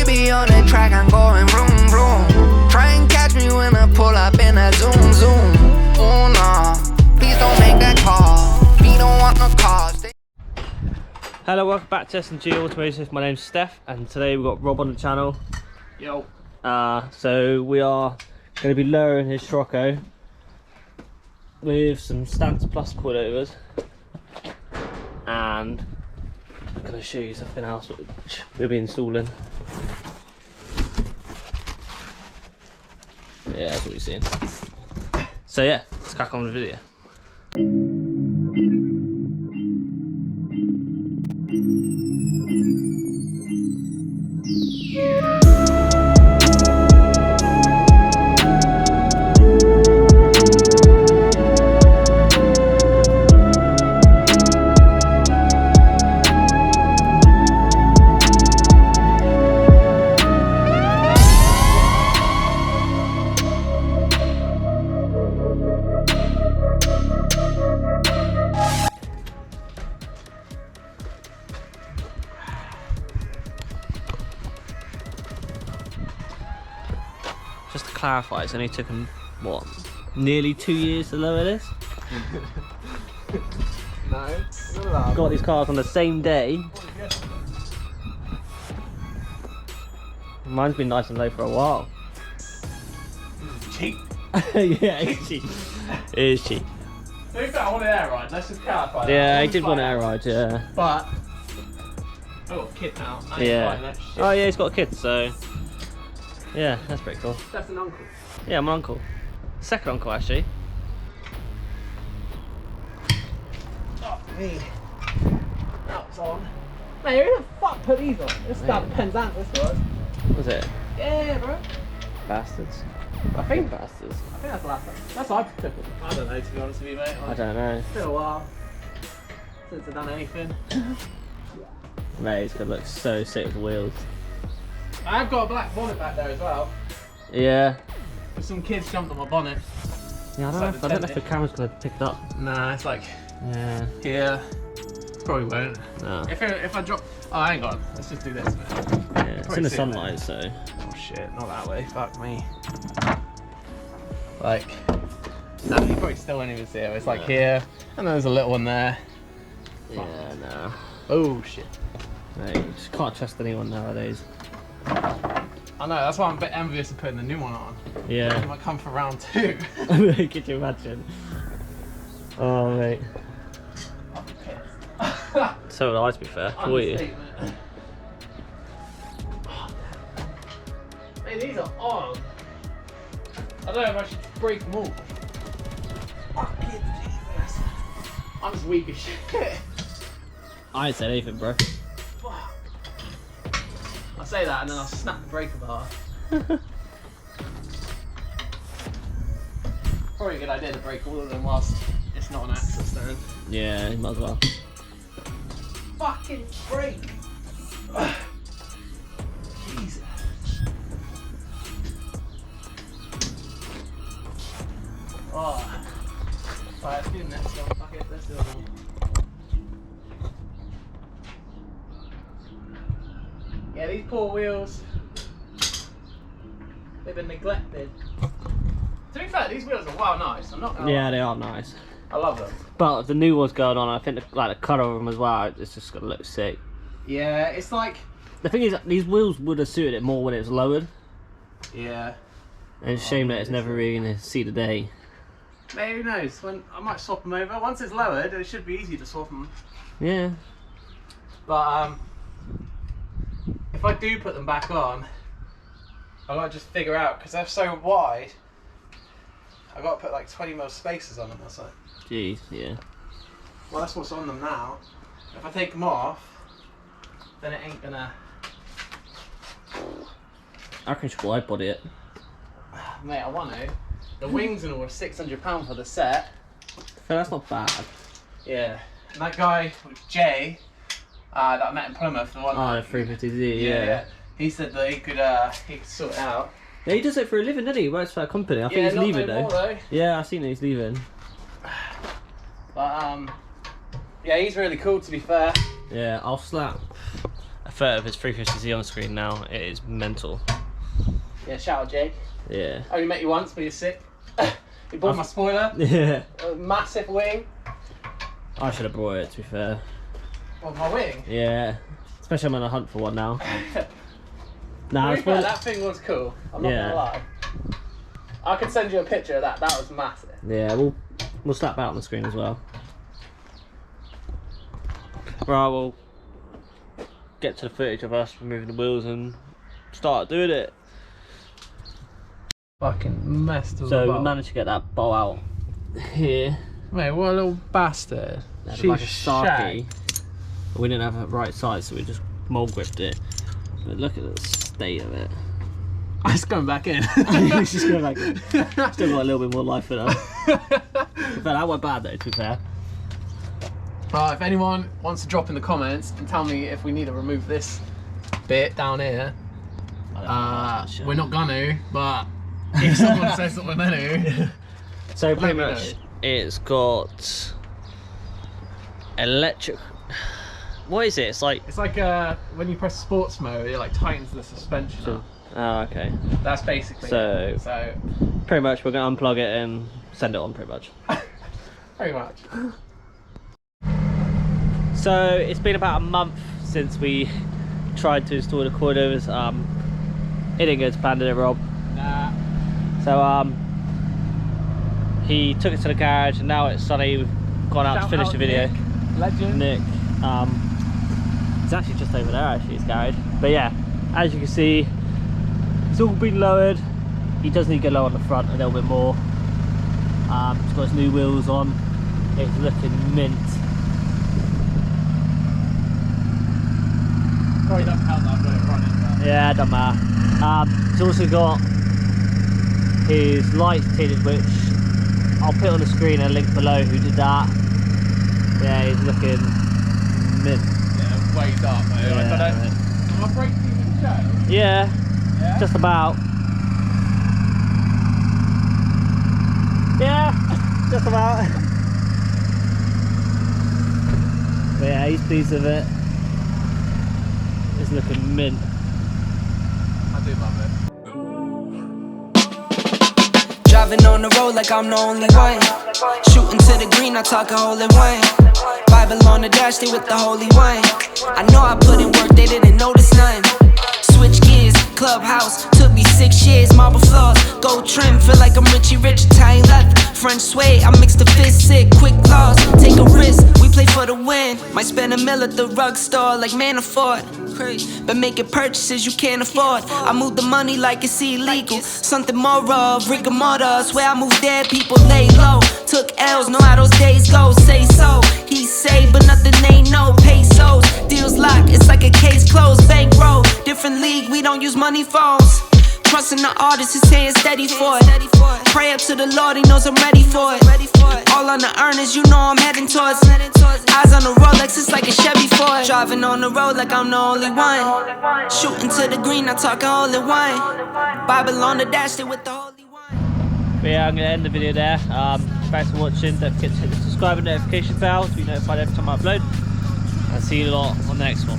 Baby on the track, I'm going vroom vroom. Try and catch me when I pull up in a zoom zoom. Oh no, please don't make that call. We don't want no calls. Hello, welcome back to S&G Automotive. My name's Steph, and today we've got Rob on the channel. Yo. So we are going to be lowering his sirocco with some STANCE Plus coilovers, and I'm going to show you something else which we'll be installing. Yeah, that's what you're seeing. So yeah, let's crack on with the video. Just to clarify, it's only took him, what, nearly 2 years to lower this? No. Got these cars on the same day. Mine's been nice and low for a while. Cheap. Yeah, it's cheap. It is cheap. To be fair, I want an air ride. Let's just clarify that. Yeah, I did want an air ride, yeah. But I've got a kid now. I ain't Yeah. buying that shit. Oh yeah, he's got a kid, so yeah, that's pretty cool. That's an uncle. Yeah, my uncle. Second uncle, actually. Oh, me. That's on. Mate, who the fuck put these on? This stuff Penzance, this was. Was it? Yeah, bro. Bastards. I think Bastards. that's the last one. That's what I took it. I don't know, to be honest with you, mate. I don't know. It's been a while since I've done anything. Mate, it's gonna look so sick with the wheels. I have got a black bonnet back there as well. Yeah. But some kids jumped on my bonnet. Yeah, I don't know if the camera's gonna pick it up. Nah, it's like Yeah. here. Probably won't. No. If I drop, oh, hang on. Let's just do this. Yeah, it's in the sunlight, so. Oh shit, not that way. Fuck me. Like, no, you probably still won't even see it. It's like here, and there's a little one there. Yeah, no. Oh shit. Mate, you just can't trust anyone nowadays. I know. That's why I'm a bit envious of putting the new one on. It Yeah. might come for round 2. Could you imagine? Oh, mate. So would I, to be fair. For you. Hey, these are on. I don't know if I should break them all. Fucking Jesus. I'm just weak as shit. I ain't said anything, bro. Fuck. I say that and then I'll snap the breaker bar. Probably a good idea to break all of them whilst it's not an axle stand. Yeah, you might as well. Fucking break! Jesus. Oh. Alright, let's do the next one. Fuck it, let's do it all. Yeah, these poor wheels, they've been neglected. To be fair, these wheels are well nice. I'm not gonna Yeah, lie. they are nice. I love them. But if the new one's going on, I think the colour of them as well, it's just gonna look sick. Yeah, it's like. The thing is, these wheels would have suited it more when it was lowered. Yeah. And it's a shame that it's never really gonna see the day. Maybe who knows? When I might swap them over. Once it's lowered, it should be easy to swap them. Yeah. But if I do put them back on, I gotta just figure out because they're so wide. I gotta put like 20mm spacers on them or something. Jeez, yeah. Well, that's what's on them now. If I take them off, then it ain't gonna. I reckon you should wide body it. Mate, I want to. The wings and all are £600 for the set. That's not bad. Yeah. And that guy, Jay, that I met in Plymouth, the one. Oh, the 350Z, yeah. He said that he could sort it out. Yeah, he does it for a living, doesn't he? He works for a company. I think he's not leaving no more, though. Yeah, I've seen he's leaving. But yeah, he's really cool to be fair. Yeah, I'll slap a photo of his 350Z on screen now. It is mental. Yeah, shout out Jake. Yeah. Only met you once, but you're sick. You bought my spoiler. Yeah. A massive wing. I should have brought it, to be fair. On my wing? Yeah. Especially I'm on a hunt for one now. Nah, that thing was cool. I'm not gonna lie. I could send you a picture of that. That was massive. Yeah, we'll slap that on the screen as well. Right, we'll get to the footage of us removing the wheels and start doing it. Fucking messed up. So we managed to get that bowl out here. Mate, what a little bastard. She's like a Saki. We didn't have the right size, so we just mold gripped it. But look at the state of it. It's going back in. It's just going back in. Still got a little bit more life in it. But that went bad though, to be fair. Right, if anyone wants to drop in the comments and tell me if we need to remove this bit down here, we're not gonna, but if someone says that we're gonna. So pretty much it's got electric. What is it? It's like when you press sports mode, it like tightens the suspension up. Oh, okay. That's basically so pretty much we're gonna unplug it and send it on, pretty much. Pretty much. So it's been about a month since we tried to install the coilovers. It didn't go to plan, did it, Rob? Nah. So he took it to the garage and now it's sunny. We've gone out to finish the video. Nick. Legend. Nick. It's actually just over there, actually, his garage. But yeah, as you can see, it's all been lowered. He does need to go low on the front a little bit more. He's got his new wheels on. It's looking mint. Probably doesn't help that I've got it running. But... Yeah, doesn't matter. He's also got his lights tinted, which I'll put on the screen and link below who did that. Yeah, he's looking mint. Yeah, ways up, mate. Yeah, I don't know. Am I breaking even show? Yeah, just about. Yeah, just about. But yeah, he's pleased with it. It's looking mint. I do love it. Driving on the road like I'm the only one. Shooting to the green, I talk a hole in one. Bible on the dash, they with the holy wine. I know I put in work, they didn't notice none. Switch gears, clubhouse, took me 6 years. Marble floors, gold trim, feel like I'm Richie Rich. Italian leather, French suede, I mix the fist sick. Quick claws, take a risk, we play for the win. Might spend $1 million at the rug store like Manafort. But making purchases you can't afford. I move the money like it's illegal. Something more of rigor mortis. Where I move dead, people lay low. Took L's, know how those days go. Say so, he say, but nothing they know. Pesos, deals locked, it's like a case closed. Bankroll, different league, we don't use money phones. Trusting the artist, his hands steady for it. Pray up to the Lord, he knows I'm ready for it. All on the earners, you know I'm heading towards. Eyes on the Rolex, it's like a Chevy Ford. Driving on the road like I'm the only one. Shooting to the green, I talk a holy wine. Bible on the dash, they with the holy wine. But yeah, I'm going to end the video there. Thanks for watching. Don't forget to hit the subscribe and notification bell to be notified every time I upload. I'll see you lot on the next one.